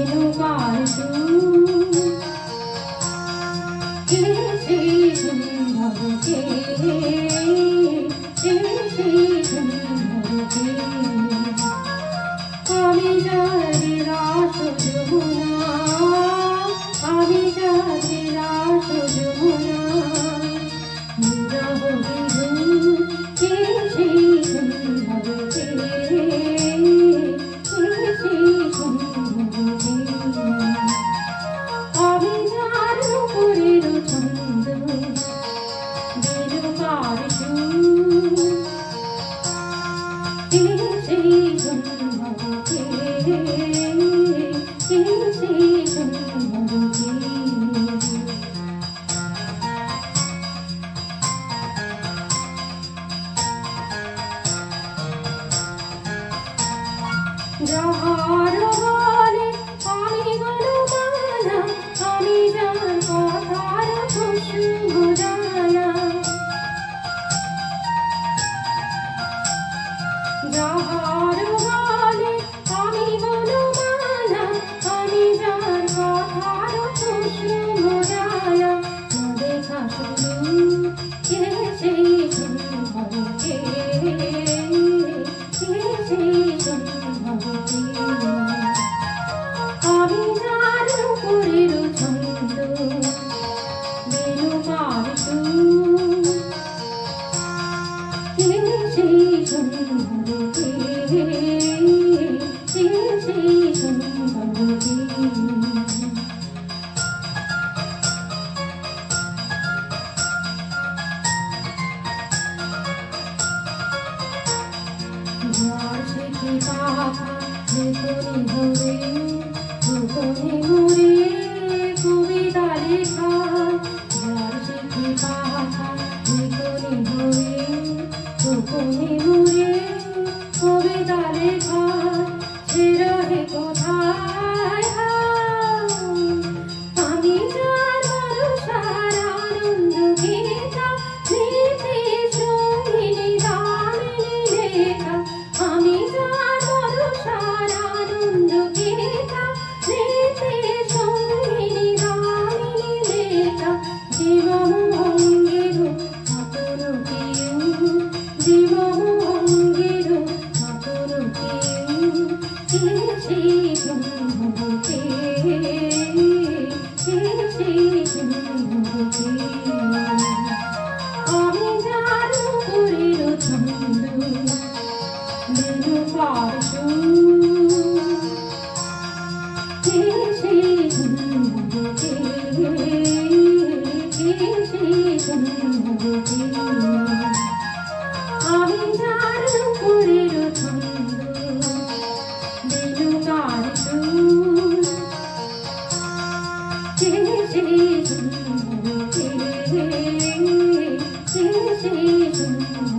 বেণুকার সুর কে সেই সুন্দরকে কে সেই সুন্দরকে আমি যার রাস যমুনা আমি যার রাস যমুনা বিরহ বিধু কে সেই সুন্দরকে কে সেই সুন্দরকে আমি যার রূপের ছন্দ বেণুকার সুর কে সেই সুন্দরকে কে সেই সুন্দরকে যাহার বলে আমি বনমালা আমি যার কথার খুশবু জানা যাহার বলে আমি বনমালা আমি যার কথার খুশবু জানা না দেখা শুধু কে সেই সুন্দরকে কে সেই সুন্দরকে আমি যার রূপের ছন্দ বেণুকার সুর কে সেই সুন্দরকে কে সেই সুন্দরকে যার শিখি পাখা লেখনি ধরে গোপনে মোরে কবিতা লেখা যার শিখি পাখা লেখনি ধরে গোপনে মোরে কবিতা লেখা সে রহে কোথায় আমি যার ভরসার আনন্দ গীতা স্মৃতি সঙ্গিনী দামিনী লেখা আমি যার ভরসার আনন্দ গীতা স্মৃতি সঙ্গিনী দামিনী লেখা জীবমঙ্গের আতর কেউ জীবমঙ্গের আতর কেউ কে সেই সুন্দরকে কে সেই সুন্দরকে আমি যার রূপের ছন্দ বেণুকার সুর কে সেই সুন্দরকে কে সেই সুন্দরকে আমি যার রূপের ছন্দ বেণুকার সুর কে সেই সুন্দরকে কে সেই সুন্দরকে